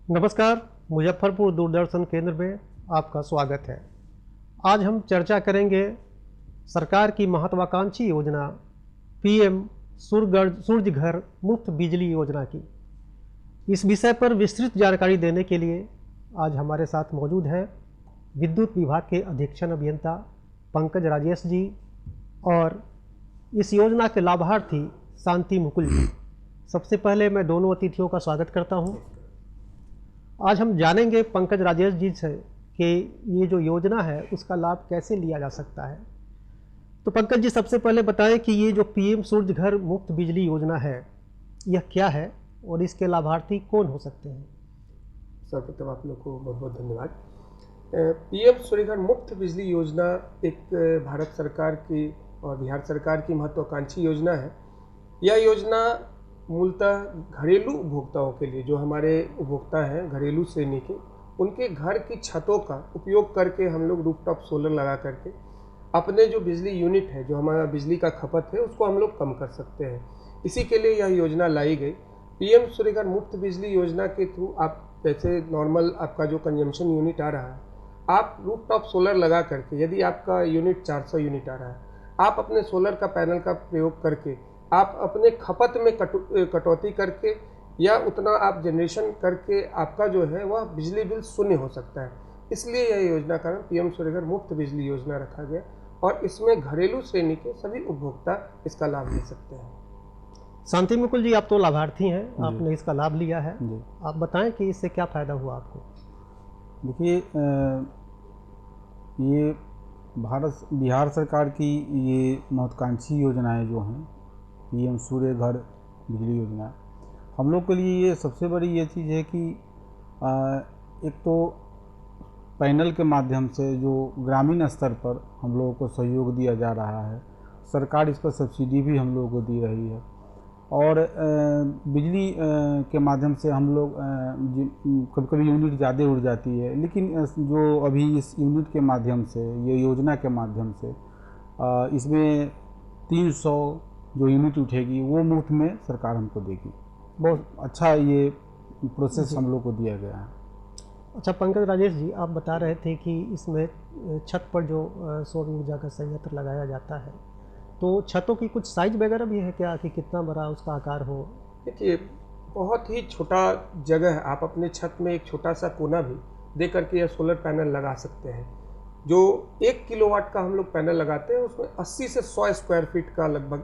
नमस्कार। मुजफ्फरपुर दूरदर्शन केंद्र में आपका स्वागत है। आज हम चर्चा करेंगे सरकार की महत्वाकांक्षी योजना पीएम सूर्य घर मुफ्त बिजली योजना की। इस विषय पर विस्तृत जानकारी देने के लिए आज हमारे साथ मौजूद है विद्युत विभाग के अधीक्षण अभियंता पंकज राजेश जी और इस योजना के लाभार्थी शांति मुकुल जी। सबसे पहले मैं दोनों अतिथियों का स्वागत करता हूं। आज हम जानेंगे पंकज राजेश जी से कि ये जो योजना है उसका लाभ कैसे लिया जा सकता है। तो पंकज जी, सबसे पहले बताएं कि ये जो पीएम सूर्य घर मुफ्त बिजली योजना है यह क्या है और इसके लाभार्थी कौन हो सकते हैं। सर्वप्रथम आप लोग को बहुत बहुत धन्यवाद। पीएम सूर्य घर मुफ्त बिजली योजना एक भारत सरकार की और बिहार सरकार की महत्वाकांक्षी योजना है। यह योजना मूलतः घरेलू उपभोक्ताओं के लिए, जो हमारे उपभोक्ता हैं घरेलू श्रेणी के, उनके घर की छतों का उपयोग करके हम लोग रूफटॉप सोलर लगा करके अपने जो बिजली यूनिट है, जो हमारा बिजली का खपत है, उसको हम लोग कम कर सकते हैं। इसी के लिए यह योजना लाई गई। पीएम सूर्य घर मुफ्त बिजली योजना के थ्रू आप जैसे नॉर्मल आपका जो कंजम्पशन यूनिट आ रहा है, आप रूफटॉप सोलर लगा करके, यदि आपका यूनिट 400 यूनिट आ रहा है, आप अपने सोलर का पैनल का प्रयोग करके आप अपने खपत में कटौती करके या उतना आप जनरेशन करके आपका जो है वह बिजली बिल शून्य हो सकता है। इसलिए यह योजना का नाम पीएम सूर्य घर मुफ्त बिजली योजना रखा गया और इसमें घरेलू श्रेणी के सभी उपभोक्ता इसका लाभ ले सकते हैं। शांति मुकुल जी, आप तो लाभार्थी हैं, आपने इसका लाभ लिया है, आप बताएं कि इससे क्या फ़ायदा हुआ आपको। देखिए, ये बिहार सरकार की ये महत्वाकांक्षी योजनाएं जो हैं, पीएम सूर्य घर बिजली योजना, हम लोग के लिए ये सबसे बड़ी ये चीज़ है कि एक तो पैनल के माध्यम से जो ग्रामीण स्तर पर हम लोगों को सहयोग दिया जा रहा है, सरकार इस पर सब्सिडी भी हम लोगों को दी रही है और बिजली के माध्यम से हम लोग कभी कभी यूनिट ज़्यादा उड़ जाती है, लेकिन जो अभी इस यूनिट के माध्यम से, ये योजना के माध्यम से इसमें 300 जो यूनिट उठेगी वो मुफ्त में सरकार हमको देगी। बहुत अच्छा ये प्रोसेस हम लोग को दिया गया है। अच्छा पंकज राजेश जी, आप बता रहे थे कि इसमें छत पर जो सौर ऊर्जा का संयंत्र लगाया जाता है, तो छतों की कुछ साइज वगैरह भी है क्या, कि कितना बड़ा उसका आकार हो। देखिए, बहुत ही छोटा जगह है, आप अपने छत में एक छोटा सा कोना भी दे करके यह सोलर पैनल लगा सकते हैं। जो 1 किलोवाट का हम लोग पैनल लगाते हैं उसमें 80 से 100 स्क्वायर फीट का लगभग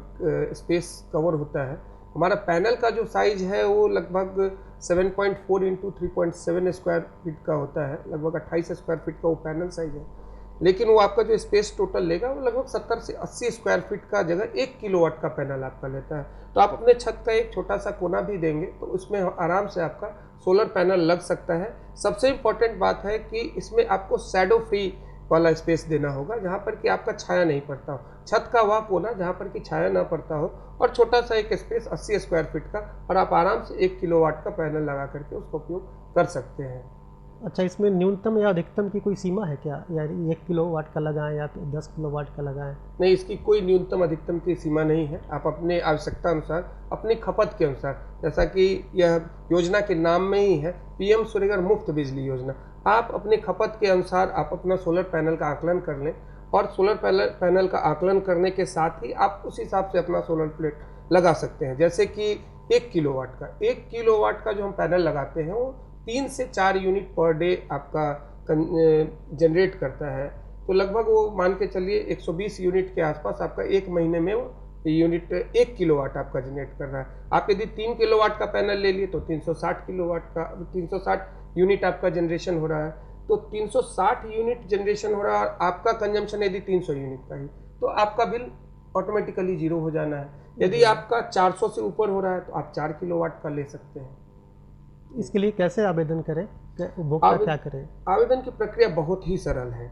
स्पेस कवर होता है। हमारा पैनल का जो साइज है वो लगभग 7.4 इंटू 3.7 स्क्वायर फीट का होता है, लगभग 28 स्क्वायर फीट का वो पैनल साइज है। लेकिन वो आपका जो स्पेस टोटल लेगा वो लगभग 70 से 80 स्क्वायर फीट का जगह 1 किलोवाट का पैनल आपका लेता है। तो आप अपने छत का एक छोटा सा कोना भी देंगे तो उसमें आराम से आपका सोलर पैनल लग सकता है। सबसे इम्पोर्टेंट बात है कि इसमें आपको शैडो फ्री वाला स्पेस देना होगा, जहाँ पर कि आपका छाया नहीं पड़ता हो। छत का वह कोना जहाँ पर कि छाया ना पड़ता हो और छोटा सा एक स्पेस 80 स्क्वायर फीट का, और आप आराम से 1 किलोवाट का पैनल लगा करके उसका उपयोग कर सकते हैं। अच्छा, इसमें न्यूनतम या अधिकतम की कोई सीमा है क्या, या 1 किलोवाट का लगाएं या 10 किलोवाट का लगाएं। नहीं, इसकी कोई न्यूनतम अधिकतम की सीमा नहीं है। आप अपने आवश्यकता अनुसार, अपनी खपत के अनुसार, जैसा कि यह योजना के नाम में ही है पीएम सूर्य घर मुफ्त बिजली योजना, आप अपने खपत के अनुसार आप अपना सोलर पैनल का आकलन कर लें और सोलर पैनल का आकलन करने के साथ ही आप उस हिसाब से अपना सोलर प्लेट लगा सकते हैं। जैसे कि 1 किलोवाट का जो हम पैनल लगाते हैं वो 3 से 4 यूनिट पर डे आपका जनरेट करता है। तो लगभग वो मान के चलिए 120 यूनिट के आसपास आपका एक महीने में वो यूनिट 1 किलोवाट आपका जनरेट कर रहा है। आप यदि 3 किलोवाट का पैनल ले लिए तो 360 यूनिट आपका जनरेशन हो रहा है। तो 360 यूनिट जनरेशन हो रहा है, आपका कंजम्पशन यदि 300 यूनिट का ही, तो आपका बिल ऑटोमेटिकली जीरो हो जाना है। यदि आपका 400 से ऊपर हो रहा है तो आप 4 किलोवाट का ले सकते हैं। इसके लिए कैसे आवेदन करें, उपभोक्ता क्या करें। आवेदन की प्रक्रिया बहुत ही सरल है।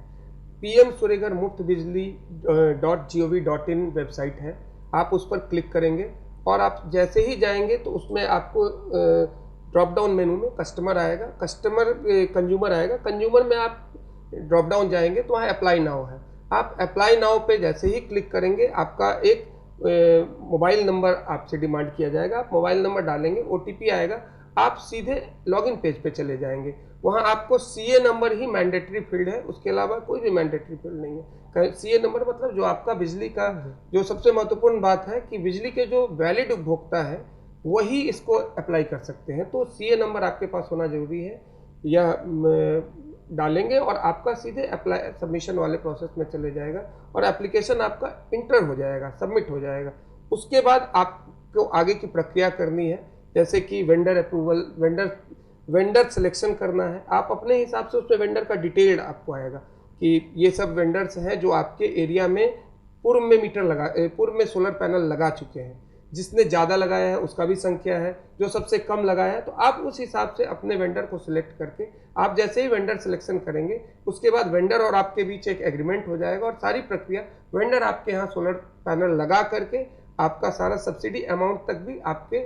पीएम सूर्य घर मुफ्त बिजली .gov.in वेबसाइट है, आप उस पर क्लिक करेंगे और आप जैसे ही जाएंगे तो उसमें आपको ड्रॉप डाउन मेनू में कस्टमर आएगा, कंज्यूमर आएगा। कंज्यूमर में आप ड्रॉप डाउन जाएंगे तो वहाँ अप्लाई नाउ है, आप अप्लाई नाउ पे जैसे ही क्लिक करेंगे आपका एक मोबाइल नंबर आपसे डिमांड किया जाएगा। आप मोबाइल नंबर डालेंगे, ओटीपी आएगा, आप सीधे लॉगिन पेज पे चले जाएंगे। वहाँ आपको सीए नंबर ही मैंडेटरी फील्ड है, उसके अलावा कोई भी मैंडेटरी फील्ड नहीं है। सीए नंबर मतलब जो आपका बिजली का, जो सबसे महत्वपूर्ण बात है कि बिजली के जो वैलिड उपभोक्ता है वही इसको अप्लाई कर सकते हैं। तो सीए नंबर आपके पास होना जरूरी है, या डालेंगे और आपका सीधे अप्लाई सबमिशन वाले प्रोसेस में चले जाएगा और एप्लीकेशन आपका इंटर हो जाएगा, सबमिट हो जाएगा। उसके बाद आपको आगे की प्रक्रिया करनी है, जैसे कि वेंडर अप्रूवल, वेंडर सिलेक्शन करना है। आप अपने हिसाब से उसमें वेंडर का डिटेल्ड आपको आएगा कि ये सब वेंडर्स हैं जो आपके एरिया में पूर्व में पूर्व में सोलर पैनल लगा चुके हैं। जिसने ज़्यादा लगाया है उसका भी संख्या है, जो सबसे कम लगाया है। तो आप उस हिसाब से अपने वेंडर को सिलेक्ट करके, आप जैसे ही वेंडर सिलेक्शन करेंगे उसके बाद वेंडर और आपके बीच एक एग्रीमेंट हो जाएगा और सारी प्रक्रिया वेंडर आपके यहाँ सोलर पैनल लगा करके आपका सारा सब्सिडी अमाउंट तक भी आपके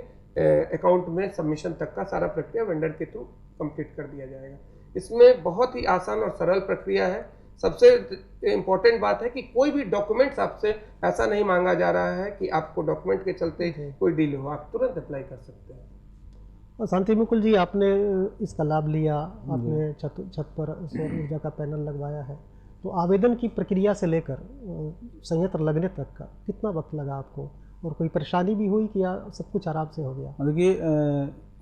अकाउंट में सबमिशन तक का सारा प्रक्रिया वेंडर के थ्रू कंप्लीट कर दिया जाएगा। इसमें बहुत ही आसान और सरल प्रक्रिया है। सबसे इम्पोर्टेंट बात है कि कोई भी डॉक्यूमेंट्स आपसे ऐसा नहीं मांगा जा रहा है कि आपको डॉक्यूमेंट के चलते कोई डिले हो, आप तुरंत अप्लाई कर सकते हैं। और शांति मुकुल जी, आपने इसका लाभ लिया, आपने छत पर सौर ऊर्जा का पैनल लगवाया है, तो आवेदन की प्रक्रिया से लेकर संयंत्र लगने तक का कितना वक्त लगा आपको, और कोई परेशानी भी हुई कि या सब कुछ आराम से हो गया? देखिए,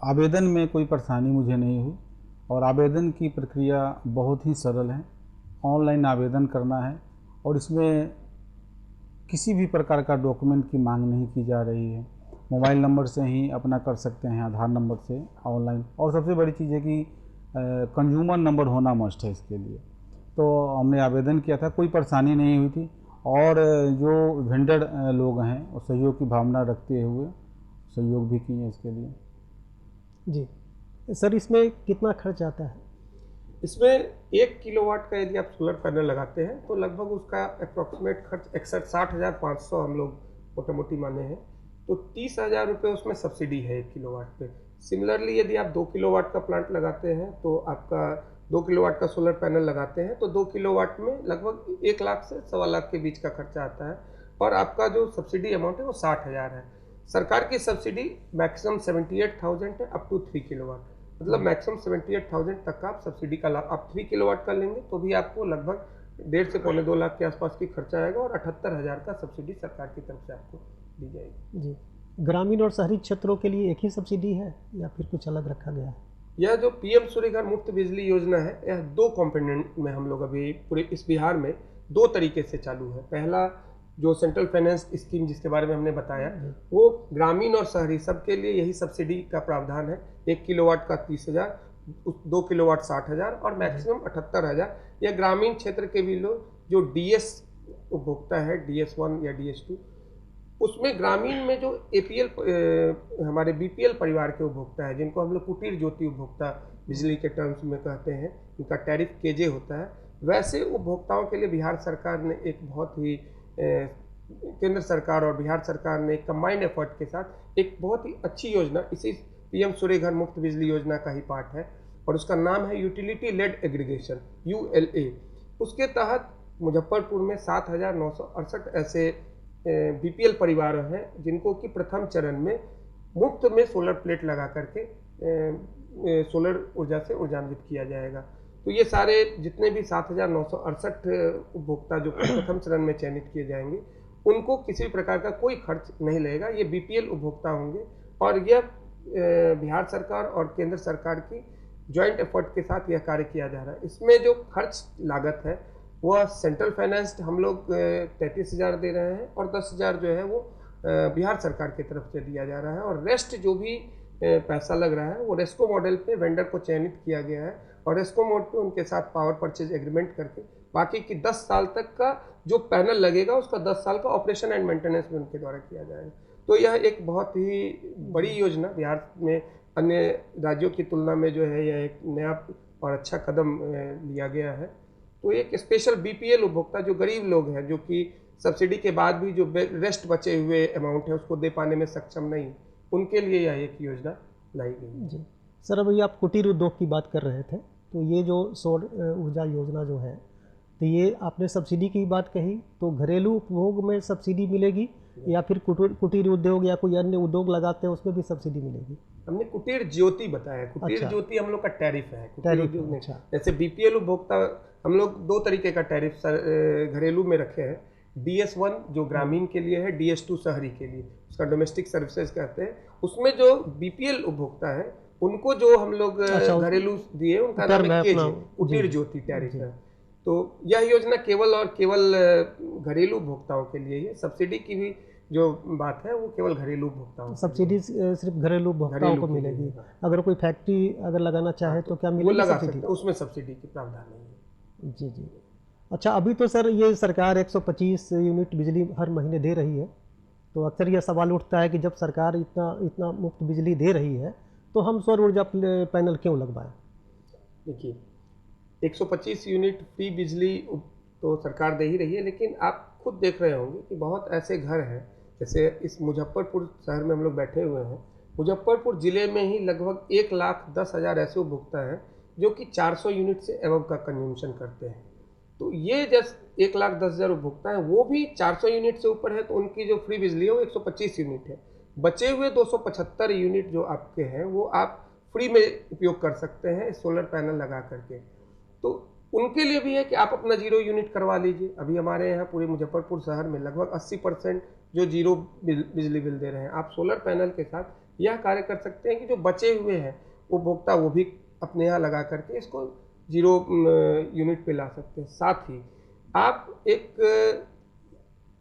आवेदन में कोई परेशानी मुझे नहीं हुई और आवेदन की प्रक्रिया बहुत ही सरल है। ऑनलाइन आवेदन करना है और इसमें किसी भी प्रकार का डॉक्यूमेंट की मांग नहीं की जा रही है। मोबाइल नंबर से ही अपना कर सकते हैं, आधार नंबर से ऑनलाइन। और सबसे बड़ी चीज़ है कि कंज्यूमर नंबर होना मस्ट है इसके लिए। तो हमने आवेदन किया था, कोई परेशानी नहीं हुई थी। और जो वेंडर लोग हैं वो सहयोग की भावना रखते हुए सहयोग भी किए इसके लिए। जी सर, इसमें कितना खर्च आता है? इसमें 1 किलोवाट का यदि आप सोलर पैनल लगाते हैं तो लगभग उसका अप्रॉक्सीमेट खर्च 61,500 हम लोग मोटा मोटी माने हैं। तो 30,000 रुपये उसमें सब्सिडी है 1 किलोवाट पे। सिमिलरली यदि आप 2 किलोवाट का प्लांट लगाते हैं तो आपका 2 किलोवाट का सोलर पैनल लगाते हैं तो 2 किलोवाट में लगभग 1 लाख से 1.25 लाख के बीच का खर्चा आता है। और आपका जो सब्सिडी अमाउंट है वो 60,000 है। सरकार की सब्सिडी मैक्सिमम 78,000 है अप टू 3 किलोवाट। मतलब मैक्सिमम 78,000 तक का आप सब्सिडी का लाभ, आप 3 किलोवाट का लेंगे तो भी आपको लगभग 1.5 से 2.25 लाख के आसपास की खर्चा आएगा और 78,000 का सब्सिडी सरकार की तरफ से आपको दी जाएगी। जी, ग्रामीण और शहरी क्षेत्रों के लिए एक ही सब्सिडी है या फिर कुछ अलग रखा गया है? यह जो पीएम सूर्यघर मुफ्त बिजली योजना है, यह 2 कंपोनेंट में हम लोग अभी पूरे इस बिहार में 2 तरीके से चालू है। पहला जो सेंट्रल फाइनेंस स्कीम जिसके बारे में हमने बताया, वो ग्रामीण और शहरी सबके लिए यही सब्सिडी का प्रावधान है। 1 किलोवाट का 30,000, 2 किलोवाट 60,000 और मैक्सिमम 78,000। यह ग्रामीण क्षेत्र के भी लोग जो डीएस उपभोक्ता है, DS1 या DS2, उसमें ग्रामीण में जो एपीएल हमारे बीपीएल परिवार के उपभोक्ता है, जिनको हम लोग कुटीर ज्योति उपभोक्ता बिजली के टर्म्स में कहते हैं, उनका टैरिफ केजे होता है, वैसे उपभोक्ताओं के लिए बिहार सरकार ने एक बहुत ही केंद्र सरकार और बिहार सरकार ने कंबाइंड एफर्ट के साथ एक बहुत ही अच्छी योजना, इसी पीएम सूर्यघर मुफ्त बिजली योजना का ही पार्ट है और उसका नाम है यूटिलिटी लेड एग्रीगेशन, ULA। उसके तहत मुजफ्फरपुर में 7,968 ऐसे बीपीएल परिवार हैं जिनको कि प्रथम चरण में मुफ्त में सोलर प्लेट लगा करके सोलर ऊर्जा से ऊर्जान्वित किया जाएगा। तो ये सारे जितने भी 7,968 उपभोक्ता जो प्रथम चरण में चयनित किए जाएंगे, उनको किसी भी प्रकार का कोई खर्च नहीं लगेगा। ये बीपीएल उपभोक्ता होंगे और यह बिहार सरकार और केंद्र सरकार की जॉइंट एफर्ट के साथ यह कार्य किया जा रहा है। इसमें जो खर्च लागत है वह सेंट्रल फाइनेंस्ड हम लोग 33,000 दे रहे हैं और 10,000 जो है वो बिहार सरकार की तरफ से दिया जा रहा है। और रेस्ट जो भी पैसा लग रहा है वो रेस्को मॉडल पे वेंडर को चयनित किया गया है और रेस्को मोड पे उनके साथ पावर परचेज एग्रीमेंट करके बाकी की 10 साल तक का जो पैनल लगेगा उसका 10 साल का ऑपरेशन एंड मेंटेनेंस भी उनके द्वारा किया जाएगा। तो यह एक बहुत ही बड़ी योजना बिहार में अन्य राज्यों की तुलना में जो है यह एक नया और अच्छा कदम लिया गया है। तो एक स्पेशल बीपीएल उपभोक्ता जो गरीब लोग हैं, जो कि सब्सिडी के बाद भी जो रेस्ट बचे हुए अमाउंट है उसको दे पाने में सक्षम नहीं, उनके लिए यह एक योजना लाई गई। जी सर, अभी आप कुटीर उद्योग की बात कर रहे थे, तो ये जो सौर ऊर्जा योजना जो है, तो ये आपने सब्सिडी की बात कही, तो घरेलू उपभोग में सब्सिडी मिलेगी या फिर कुटीर उद्योग या कोई अन्य उद्योग लगाते हैं उसमें भी सब्सिडी मिलेगी? हमने कुटीर ज्योति बताया। कुटीर अच्छा। ज्योति हम लोग का टैरिफ है। कुटीर टैरिफ, ज्योति अच्छा। जैसे बीपीएल उपभोक्ता हम लोग 2 तरीके का टैरिफ घरेलू में रखे हैं। DS1 जो ग्रामीण के लिए है, DS2 शहरी के लिए, उसका डोमेस्टिक सर्विसेज कहते हैं। उसमें जो बीपीएल उपभोक्ता है उनको जो हम लोग अच्छा, घरेलू दिए उनका टर्म नाम है है केजे, अपना, कुटीर जी, ज्योति टैरिफ जी। है। तो यह योजना केवल और केवल घरेलू उपभोक्ताओं के लिए ही है। सब्सिडी की भी जो बात है वो केवल घरेलू उपभोक्ताओं के लिए सब्सिडी सिर्फ घरेलू उपभोक्ताओं को के लिए मिलेगी। है। अगर कोई फैक्ट्री अगर लगाना चाहे तो क्या वो मिलेगी लगा सब्सिडी? सकते हैं, उसमें सब्सिडी की प्रावधान नहीं है। जी जी। अच्छा, अभी तो सर ये सरकार 125 यूनिट बिजली हर महीने दे रही है, तो अक्सर यह सवाल उठता है कि जब सरकार इतना इतना मुफ्त बिजली दे रही है तो हम सौर ऊर्जा पैनल क्यों लगवाएं? देखिए, 125 यूनिट फ्री बिजली तो सरकार दे ही रही है, लेकिन आप खुद देख रहे होंगे कि बहुत ऐसे घर हैं, जैसे इस मुजफ्फरपुर शहर में हम लोग बैठे हुए हैं। मुजफ्फरपुर ज़िले में ही लगभग 1,10,000 ऐसे उपभोक्ता हैं जो कि 400 यूनिट से एबव का कंज्यूमशन करते हैं। तो ये जस्ट 1,10,000 उपभोक्ता हैं, वो भी 400 यूनिट से ऊपर है, तो उनकी जो फ्री बिजली है वो 125 यूनिट है। बचे हुए 275 यूनिट जो आपके हैं वो आप फ्री में उपयोग कर सकते हैं सोलर पैनल लगा करके। तो उनके लिए भी है कि आप अपना 0 यूनिट करवा लीजिए। अभी हमारे यहाँ पूरे मुजफ्फरपुर शहर में लगभग 80% जो 0 बिजली बिल दे रहे हैं, आप सोलर पैनल के साथ यह कार्य कर सकते हैं कि जो बचे हुए हैं उपभोक्ता वो भी अपने यहाँ लगा करके इसको 0 यूनिट पे ला सकते हैं। साथ ही आप एक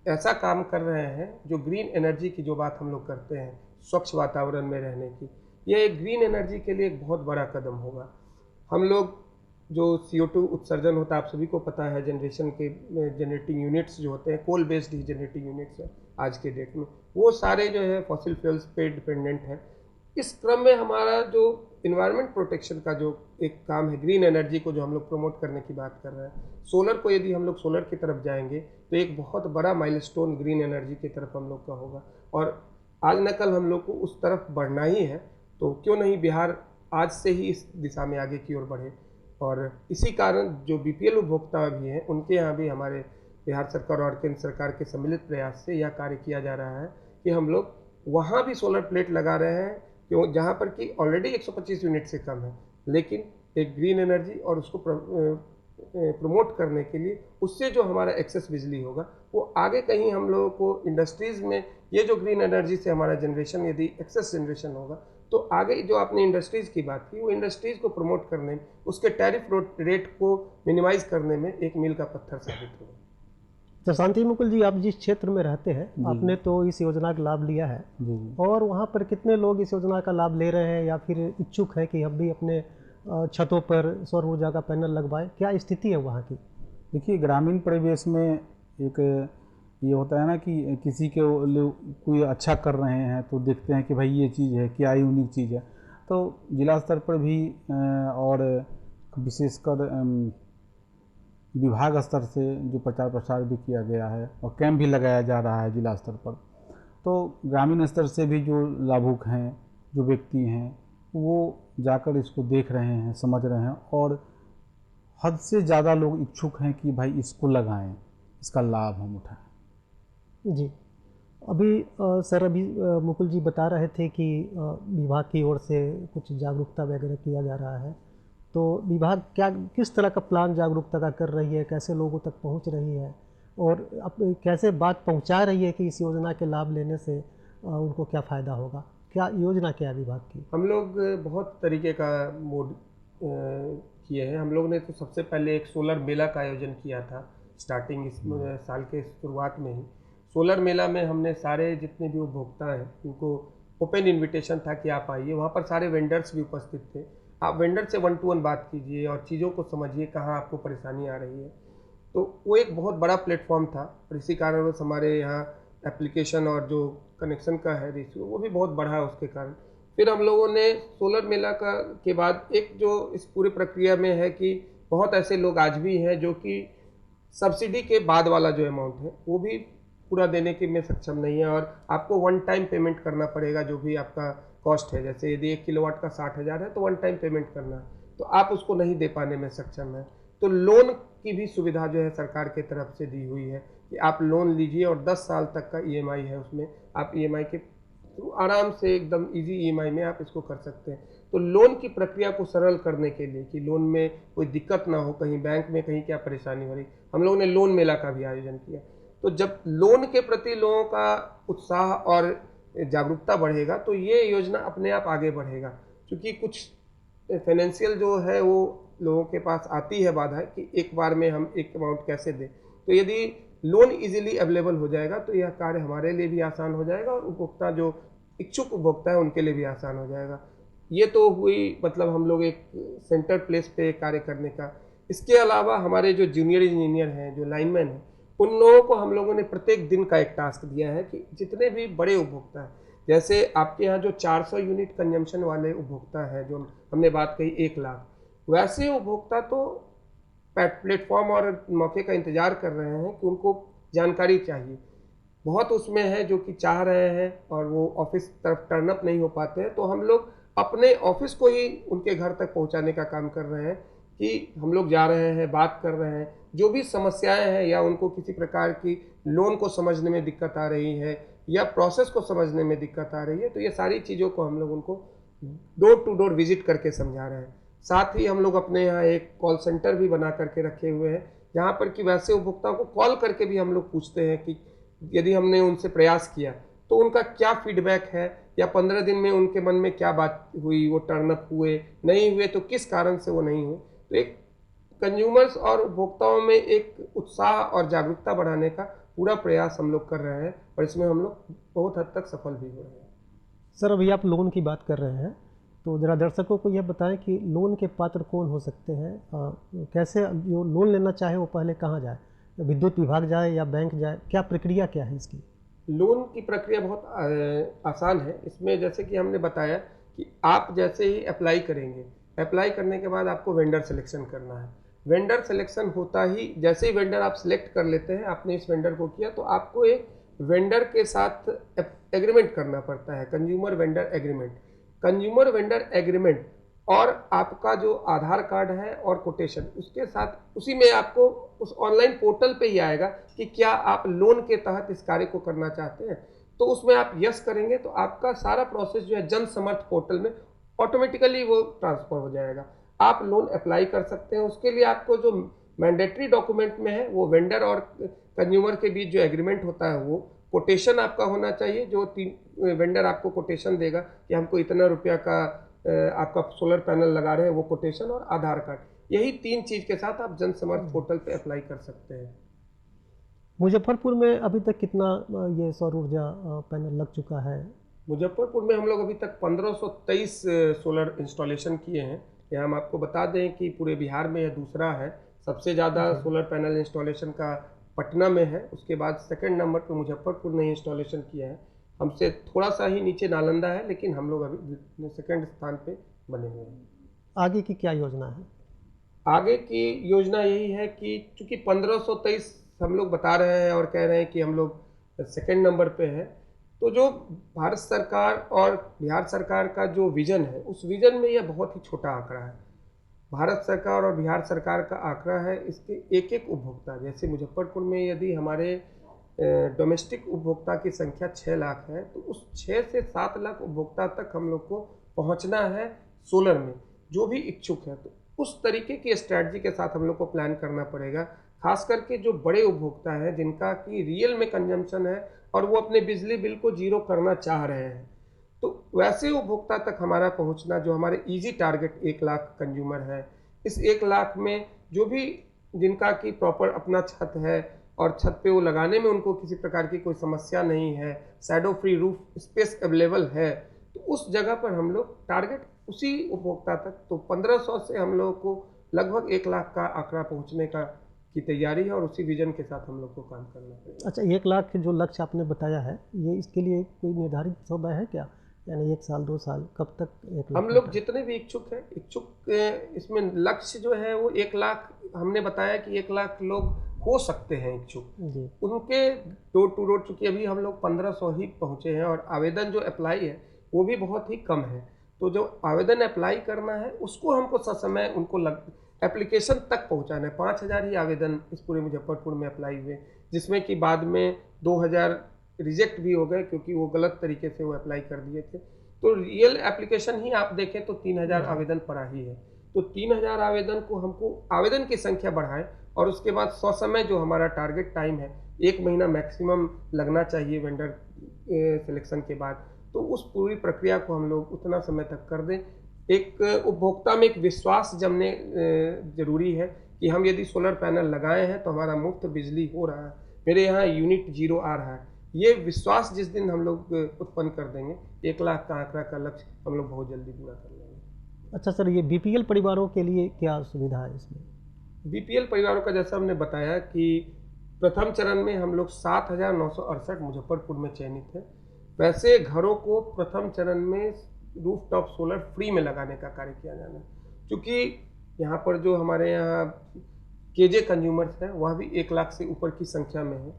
ऐसा काम कर रहे हैं जो ग्रीन एनर्जी की जो बात हम लोग करते हैं, स्वच्छ वातावरण में रहने की, यह एक ग्रीन एनर्जी के लिए एक बहुत बड़ा कदम होगा। हम लोग जो CO2 उत्सर्जन होता है आप सभी को पता है, जनरेटिंग यूनिट्स जो होते हैं, कोल बेस्ड ही जनरेटिंग यूनिट्स है आज के डेट में, वो सारे जो है फॉसिल फ्यूल्स पे डिपेंडेंट है। इस क्रम में हमारा जो इन्वायरमेंट प्रोटेक्शन का जो एक काम है, ग्रीन एनर्जी को जो हम लोग प्रमोट करने की बात कर रहे हैं, सोलर को यदि हम लोग सोलर की तरफ जाएंगे तो एक बहुत बड़ा माइलस्टोन ग्रीन एनर्जी की तरफ हम लोग का होगा। और आज न कल हम लोग को उस तरफ बढ़ना ही है, तो क्यों नहीं बिहार आज से ही इस दिशा में आगे की ओर बढ़े। और इसी कारण जो BPL उपभोक्ता भी हैं उनके यहाँ भी हमारे बिहार सरकार और केंद्र सरकार के सम्मिलित प्रयास से यह कार्य किया जा रहा है कि हम लोग वहाँ भी सोलर प्लेट लगा रहे हैं, क्यों जहाँ पर कि ऑलरेडी 125 यूनिट से कम है, लेकिन एक ग्रीन एनर्जी और उसको प्रमोट करने के लिए उससे जो हमारा एक्सेस बिजली होगा वो आगे कहीं हम लोगों को इंडस्ट्रीज़ में ये जो ग्रीन एनर्जी से हमारा जनरेशन यदि एक्सेस जनरेशन होगा तो आगे जो आपने इंडस्ट्रीज़ की बात की वो इंडस्ट्रीज़ को प्रमोट करने में, उसके टैरिफ रेट को मिनिमाइज करने में एक मील का पत्थर साबित होगा। तो शांति मुकुल जी, आप जिस क्षेत्र में रहते हैं आपने तो इस योजना का लाभ लिया है, और वहाँ पर कितने लोग इस योजना का लाभ ले रहे हैं या फिर इच्छुक है कि हम भी अपने छतों पर सौर ऊर्जा का पैनल लगवाएं? क्या स्थिति है वहाँ की? देखिए, ग्रामीण परिवेश में एक ये होता है ना कि किसी के कोई अच्छा कर रहे हैं तो देखते हैं कि भाई ये चीज़ है, क्या यूनिक चीज़ है। तो जिला स्तर पर भी और विशेषकर विभाग स्तर से जो प्रचार प्रसार भी किया गया है और कैंप भी लगाया जा रहा है जिला स्तर पर, तो ग्रामीण स्तर से भी जो लाभुक हैं, जो व्यक्ति हैं, वो जाकर इसको देख रहे हैं, समझ रहे हैं, और हद से ज़्यादा लोग इच्छुक हैं कि भाई इसको लगाएं, इसका लाभ हम उठाएं। जी, अभी सर मुकुल जी बता रहे थे कि विभाग की ओर से कुछ जागरूकता वगैरह किया जा रहा है, तो विभाग किस तरह का प्लान जागरूकता का कर रही है, कैसे लोगों तक पहुंच रही है और कैसे बात पहुंचा रही है कि इस योजना के लाभ लेने से उनको क्या फ़ायदा होगा? क्या योजना क्या है विभाग की? हम लोग बहुत तरीके का मोड किए हैं। हम लोग ने तो सबसे पहले एक सोलर मेला का आयोजन किया था स्टार्टिंग इस साल के शुरुआत में ही। सोलर मेला में हमने सारे जितने भी उपभोक्ता हैं उनको ओपन इनविटेशन था कि आप आइए, वहाँ पर सारे वेंडर्स भी उपस्थित थे। आप वेंडर से 1 to 1 बात कीजिए और चीज़ों को समझिए कहाँ आपको परेशानी आ रही है। तो वो एक बहुत बड़ा प्लेटफॉर्म था और इसी कारणवश हमारे यहाँ एप्लीकेशन और जो कनेक्शन का है रेशियो वो भी बहुत बढ़ा है उसके कारण। फिर हम लोगों ने सोलर मेला के बाद एक जो इस पूरी प्रक्रिया में है कि बहुत ऐसे लोग आज भी हैं जो कि सब्सिडी के बाद वाला जो अमाउंट है वो भी पूरा देने के में सक्षम नहीं है और आपको 1 टाइम पेमेंट करना पड़ेगा जो भी आपका कॉस्ट है। जैसे यदि 1 किलोवाट का 60,000 है तो 1 टाइम पेमेंट करना है, तो आप उसको नहीं दे पाने में सक्षम है। तो लोन की भी सुविधा जो है सरकार की तरफ से दी हुई है कि आप लोन लीजिए और 10 साल तक का EMI है, उसमें आप EMI के थ्रू आराम से एकदम इजी ईएमआई में आप इसको कर सकते हैं। तो लोन की प्रक्रिया को सरल करने के लिए कि लोन में कोई दिक्कत ना हो, कहीं बैंक में कहीं क्या परेशानी हो रही, हम लोगों ने लोन मेला का भी आयोजन किया। तो जब लोन के प्रति लोगों का उत्साह और जागरूकता बढ़ेगा तो ये योजना अपने आप आगे बढ़ेगा, क्योंकि कुछ फाइनेंशियल जो है वो लोगों के पास आती है बाधा कि एक बार में हम एक अमाउंट कैसे दें। तो यदि लोन इजीली अवेलेबल हो जाएगा तो यह कार्य हमारे लिए भी आसान हो जाएगा और उपभोक्ता जो इच्छुक उपभोक्ता है उनके लिए भी आसान हो जाएगा। ये तो हुई मतलब हम लोग एक सेंटर प्लेस पे कार्य करने का। इसके अलावा हमारे जो जूनियर इंजीनियर हैं, जो लाइनमैन हैं, उन लोगों को हम लोगों ने प्रत्येक दिन का एक टास्क दिया है कि जितने भी बड़े उपभोक्ता हैं, जैसे आपके यहाँ जो 400 यूनिट कंजम्पशन वाले उपभोक्ता हैं, जो हमने बात कही 1 लाख, वैसे उपभोक्ता तो प्लेटफॉर्म और मौके का इंतजार कर रहे हैं कि उनको जानकारी चाहिए। बहुत उसमें है जो कि चाह रहे हैं और वो ऑफिस तरफ टर्न अप नहीं हो पाते हैं, तो हम लोग अपने ऑफिस को ही उनके घर तक पहुंचाने का काम कर रहे हैं कि हम लोग जा रहे हैं, बात कर रहे हैं, जो भी समस्याएं हैं या उनको किसी प्रकार की लोन को समझने में दिक्कत आ रही है या प्रोसेस को समझने में दिक्कत आ रही है, तो ये सारी चीज़ों को हम लोग उनको डोर टू डोर विजिट करके समझा रहे हैं। साथ ही हम लोग अपने यहाँ एक कॉल सेंटर भी बना करके रखे हुए हैं, जहाँ पर कि वैसे उपभोक्ताओं को कॉल करके भी हम लोग पूछते हैं कि यदि हमने उनसे प्रयास किया तो उनका क्या फीडबैक है, या 15 दिन में उनके मन में क्या बात हुई, वो टर्न अप हुए नहीं हुए तो किस कारण से वो नहीं हुए। तो एक कंज्यूमर्स और उपभोक्ताओं में एक उत्साह और जागरूकता बढ़ाने का पूरा प्रयास हम लोग कर रहे हैं और इसमें हम लोग बहुत हद तक सफल भी हो रहे हैं। सर, अभी आप लोन की बात कर रहे हैं, तो ज़रा दर्शकों को यह बताएं कि लोन के पात्र कौन हो सकते हैं, कैसे जो लोन लेना चाहे वो पहले कहाँ जाए, विद्युत विभाग जाए या बैंक जाए, क्या प्रक्रिया क्या है इसकी? लोन की प्रक्रिया बहुत आसान है। इसमें जैसे कि हमने बताया कि आप जैसे ही अप्लाई करेंगे, अप्लाई करने के बाद आपको वेंडर सिलेक्शन करना है। वेंडर सिलेक्शन होता ही, जैसे ही वेंडर आप सिलेक्ट कर लेते हैं, आपने इस वेंडर को किया, तो आपको एक वेंडर के साथ एग्रीमेंट करना पड़ता है, consumer vendor agreement. Consumer vendor agreement और आपका जो आधार कार्ड है और कोटेशन, उसके साथ उसी में आपको उस ऑनलाइन पोर्टल पे ही आएगा कि क्या आप लोन के तहत इस कार्य को करना चाहते हैं। तो उसमें आप यस करेंगे तो आपका सारा प्रोसेस जो है जन समर्थ पोर्टल में ऑटोमेटिकली वो ट्रांसफर हो जाएगा, आप लोन अप्लाई कर सकते हैं। उसके लिए आपको जो मैंडेटरी डॉक्यूमेंट में है वो वेंडर और कंज्यूमर के बीच जो एग्रीमेंट होता है, वो कोटेशन आपका होना चाहिए, जो वेंडर आपको कोटेशन देगा कि हमको इतना रुपया का आपका सोलर पैनल लगा रहे हैं, वो कोटेशन और आधार कार्ड, यही 3 चीज़ के साथ आप जन समर्थ पोर्टल पे अप्लाई कर सकते हैं। मुजफ्फरपुर में अभी तक कितना ये सौर ऊर्जा पैनल लग चुका है? मुजफ्फरपुर में हम लोग अभी तक 1523 सोलर इंस्टॉलेशन किए हैं। यह हम आपको बता दें कि पूरे बिहार में यह दूसरा है। सबसे ज़्यादा सोलर पैनल इंस्टॉलेशन का पटना में है, उसके बाद सेकंड नंबर पर मुजफ्फरपुर ने इंस्टॉलेशन किया है। हमसे थोड़ा सा ही नीचे नालंदा है, लेकिन हम लोग अभी सेकंड स्थान पे बने हुए हैं। आगे की क्या योजना है? आगे की योजना यही है कि चूँकि 1523 हम लोग बता रहे हैं और कह रहे हैं कि हम लोग सेकंड नंबर पे है, तो जो भारत सरकार और बिहार सरकार का जो विज़न है, उस विज़न में यह बहुत ही छोटा आंकड़ा है। भारत सरकार और बिहार सरकार का आंकड़ा है इसके एक उपभोक्ता। जैसे मुजफ्फरपुर में यदि हमारे डोमेस्टिक उपभोक्ता की संख्या 6 लाख है, तो उस 6 से 7 लाख उपभोक्ता तक हम लोग को पहुंचना है सोलर में, जो भी इच्छुक है। तो उस तरीके की स्ट्रैटेजी के साथ हम लोग को प्लान करना पड़ेगा, खास करके जो बड़े उपभोक्ता हैं जिनका कि रियल में कंजम्पशन है और वो अपने बिजली बिल को जीरो करना चाह रहे हैं। तो वैसे उपभोक्ता तक हमारा पहुंचना, जो हमारे इजी टारगेट 1 लाख कंज्यूमर है, इस 1 लाख में जो भी जिनका कि प्रॉपर अपना छत है और छत पे वो लगाने में उनको किसी प्रकार की कोई समस्या नहीं है, shadow free roof space available है, तो उस जगह पर हम लोग टारगेट उसी उपभोक्ता तक, तो 1500 से हम लोगों को लगभग 1 लाख का आंकड़ा पहुंचने की तैयारी है और उसी विजन के साथ हम लोग को काम करना पड़ेगा। अच्छा, 1 लाख जो लक्ष्य आपने बताया है, ये इसके लिए कोई निर्धारित समय है क्या? यानी 1 साल 2 साल, कब तक 1 लाख? हम लोग जितने भी इच्छुक हैं, इसमें लक्ष्य जो है वो 1 लाख, हमने बताया कि 1 लाख लोग हो सकते हैं इच्छुक जी। उनके डोर टू डोर। चूँकि अभी हम लोग 1500 ही पहुँचे हैं और आवेदन जो अप्लाई है वो भी बहुत ही कम है। तो जो आवेदन अप्लाई करना है उसको हमको ससमय उनको एप्लीकेशन तक पहुंचाना है। 5000 ही आवेदन इस पूरे मुजफ्फरपुर में अप्लाई हुए, जिसमें कि बाद में 2000 रिजेक्ट भी हो गए क्योंकि वो गलत तरीके से वो अप्लाई कर दिए थे। तो रियल एप्लीकेशन ही आप देखें तो 3000 आवेदन पड़ा ही है। तो 3000 आवेदन को हमको आवेदन की संख्या बढ़ाएं और उसके बाद ससमय जो हमारा टारगेट टाइम है 1 महीना मैक्सिमम लगना चाहिए वेंडर सिलेक्शन के बाद, तो उस पूरी प्रक्रिया को हम लोग उतना समय तक कर दें। एक उपभोक्ता में एक विश्वास जमने जरूरी है कि हम यदि सोलर पैनल लगाए हैं तो हमारा मुफ्त बिजली हो रहा है, मेरे यहाँ यूनिट 0 आ रहा है। ये विश्वास जिस दिन हम लोग उत्पन्न कर देंगे 1 लाख का आंकड़ा का लक्ष्य हम लोग बहुत जल्दी पूरा कर लेंगे। अच्छा सर, ये बीपीएल परिवारों के लिए क्या सुविधा है इसमें? बीपीएल परिवारों का जैसा हमने बताया कि प्रथम चरण में हम लोग 7,968 मुजफ्फरपुर में चयनित है। वैसे घरों को प्रथम चरण में रूफटॉप सोलर फ्री में लगाने का कार्य किया जाना है, क्योंकि यहाँ पर जो हमारे यहाँ केजे कंज्यूमर्स हैं वह भी 1 लाख से ऊपर की संख्या में है।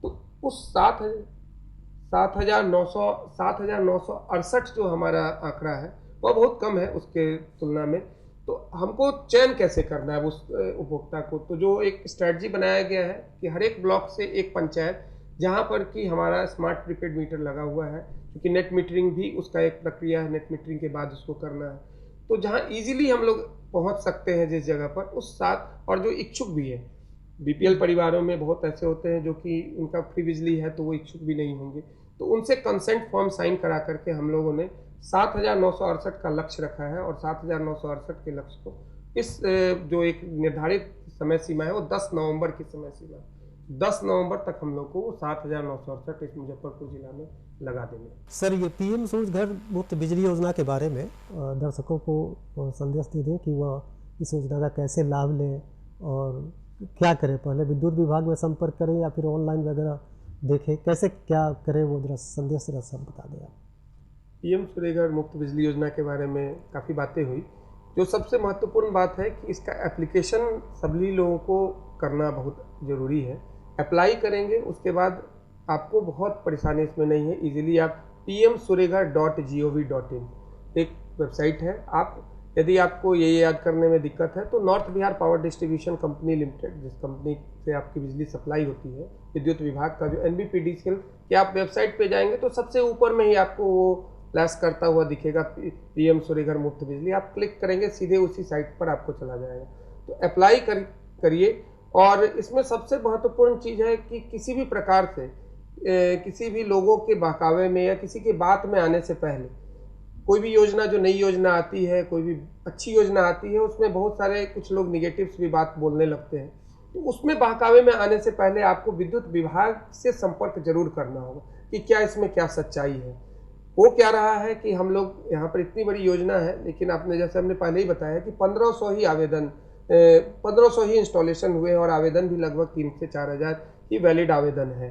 तो उस 7,968 जो हमारा आंकड़ा है वह बहुत कम है उसके तुलना में। तो हमको चयन कैसे करना है उस उपभोक्ता को, तो जो एक स्ट्रैटेजी बनाया गया है कि हर एक ब्लॉक से एक पंचायत जहाँ पर कि हमारा स्मार्ट प्रीपेड मीटर लगा हुआ है, क्योंकि नेट मीटरिंग भी उसका एक प्रक्रिया है, नेट मीटरिंग के बाद उसको करना है। तो जहाँ इजीली हम लोग पहुँच सकते हैं जिस जगह पर उस साथ, और जो इच्छुक भी है, बीपीएल परिवारों में बहुत ऐसे होते हैं जो कि उनका फ्री बिजली है तो वो इच्छुक भी नहीं होंगे, तो उनसे कंसेंट फॉर्म साइन करा करके हम लोगों ने 7,968 का लक्ष्य रखा है। और 7,968 के लक्ष्य को इस जो एक निर्धारित समय सीमा है वो 10 नवंबर की समय सीमा है। 10 नवंबर तक हम लोग को 7,968 इस मुजफ्फरपुर जिला में लगा देंगे। सर, ये पीएम सूर्य घर मुफ्त बिजली योजना के बारे में दर्शकों को संदेश दे दें कि वह इस योजना का कैसे लाभ लें और क्या करें। पहले विद्युत विभाग में संपर्क करें या फिर ऑनलाइन वगैरह देखें, कैसे क्या करें वो जरा संदेश सब बता दें आप। पीएम सूर्य घर मुफ्त बिजली योजना के बारे में काफ़ी बातें हुई। जो सबसे महत्वपूर्ण बात है कि इसका एप्लीकेशन सभी लोगों को करना बहुत ज़रूरी है। अप्लाई करेंगे उसके बाद आपको बहुत परेशानी इसमें नहीं है। इजीली आप pmsuryaghar.gov.in एक वेबसाइट है। आप यदि आपको ये याद करने में दिक्कत है तो north Bihar power distribution company limited, जिस कंपनी से आपकी बिजली सप्लाई होती है, विद्युत विभाग का जो NBPDCL कि आप वेबसाइट पे जाएंगे तो सबसे ऊपर में ही आपको वो फ्लैश करता हुआ दिखेगा पीएम सूर्य घर मुफ्त बिजली। आप क्लिक करेंगे सीधे उसी साइट पर आपको चला जाएगा। तो अप्लाई करिए। और इसमें सबसे महत्वपूर्ण चीज़ है कि किसी भी प्रकार से किसी भी लोगों के बहकावे में या किसी के बात में आने से पहले, कोई भी योजना जो नई योजना आती है, कोई भी अच्छी योजना आती है, उसमें बहुत सारे कुछ लोग निगेटिव्स भी बात बोलने लगते हैं। तो उसमें बहकावे में आने से पहले आपको विद्युत विभाग से संपर्क जरूर करना होगा कि क्या इसमें क्या सच्चाई है। वो क्या रहा है कि हम लोग यहाँ पर इतनी बड़ी योजना है, लेकिन आपने जैसे हमने पहले ही बताया कि 1500 ही इंस्टॉलेशन हुए और आवेदन भी लगभग 3 से 4 हज़ार ही वैलिड आवेदन है।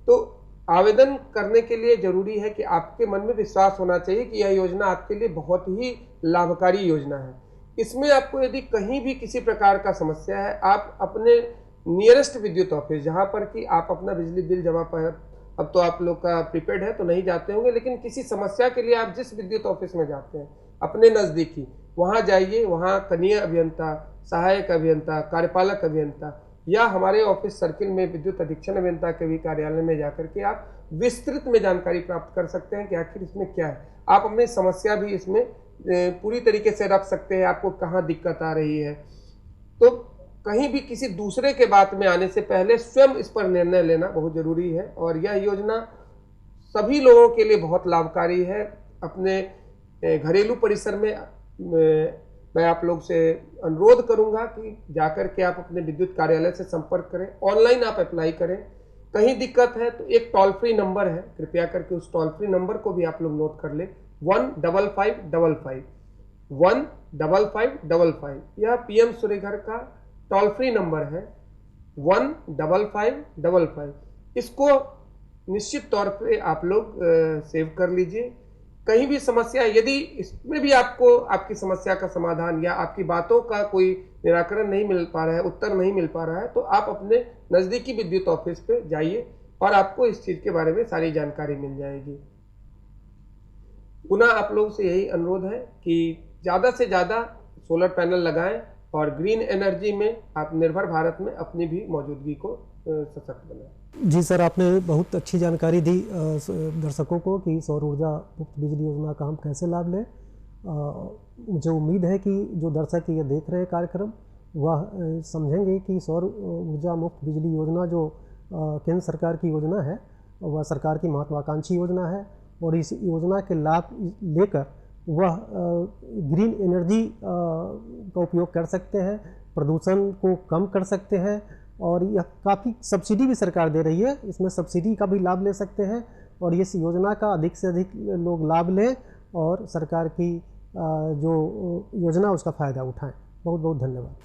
तो आवेदन करने के लिए जरूरी है कि आपके मन में विश्वास होना चाहिए कि यह योजना आपके लिए बहुत ही लाभकारी योजना है। इसमें आपको यदि कहीं भी किसी प्रकार का समस्या है, आप अपने नियरेस्ट विद्युत ऑफिस, जहाँ पर कि आप अपना बिजली बिल जमा पर, अब तो आप लोग का प्रीपेड है तो नहीं जाते होंगे, लेकिन किसी समस्या के लिए आप जिस विद्युत ऑफिस में जाते हैं अपने नज़दीकी, वहाँ जाइए। वहाँ कनीय अभियंता, सहायक अभियंता, कार्यपालक अभियंता या हमारे ऑफिस सर्किल में विद्युत अधीक्षण अभियंता के भी कार्यालय में जाकर के आप विस्तृत में जानकारी प्राप्त कर सकते हैं कि आखिर इसमें क्या है। आप अपनी समस्या भी इसमें पूरी तरीके से रख सकते हैं, आपको कहाँ दिक्कत आ रही है। तो कहीं भी किसी दूसरे के बात में आने से पहले स्वयं इस पर निर्णय लेना बहुत ज़रूरी है। और यह योजना सभी लोगों के लिए बहुत लाभकारी है। अपने घरेलू परिसर में मैं आप लोग से अनुरोध करूंगा कि जाकर के आप अपने विद्युत कार्यालय से संपर्क करें, ऑनलाइन आप अप्लाई करें। कहीं दिक्कत है तो एक टोल फ्री नंबर है, कृपया करके उस टोल फ्री नंबर को भी आप लोग नोट कर लें, 15555 15555। यह पीएम सूर्य घर का टोल फ्री नंबर है 15555। इसको निश्चित तौर पे आप लोग सेव कर लीजिए। कहीं भी समस्या, यदि इसमें भी आपको आपकी समस्या का समाधान या आपकी बातों का कोई निराकरण नहीं मिल पा रहा है, उत्तर नहीं मिल पा रहा है, तो आप अपने नज़दीकी विद्युत ऑफिस पे जाइए और आपको इस चीज़ के बारे में सारी जानकारी मिल जाएगी। पुनः आप लोगों से यही अनुरोध है कि ज़्यादा से ज़्यादा सोलर पैनल लगाएं और ग्रीन एनर्जी में आप निर्भर भारत में अपनी भी मौजूदगी को सशक्त बनाए। जी सर, आपने बहुत अच्छी जानकारी दी दर्शकों को कि सौर ऊर्जा मुफ्त बिजली योजना का हम कैसे लाभ लें। मुझे उम्मीद है कि जो दर्शक ये देख रहे हैं कार्यक्रम वह समझेंगे कि सौर ऊर्जा मुफ्त बिजली योजना जो केंद्र सरकार की योजना है वह सरकार की महत्वाकांक्षी योजना है और इस योजना के लाभ लेकर वह ग्रीन एनर्जी का उपयोग कर सकते हैं, प्रदूषण को कम कर सकते हैं और यह काफ़ी सब्सिडी भी सरकार दे रही है, इसमें सब्सिडी का भी लाभ ले सकते हैं और इस योजना का अधिक से अधिक लोग लाभ लें और सरकार की जो योजना उसका फ़ायदा उठाएं। बहुत बहुत धन्यवाद।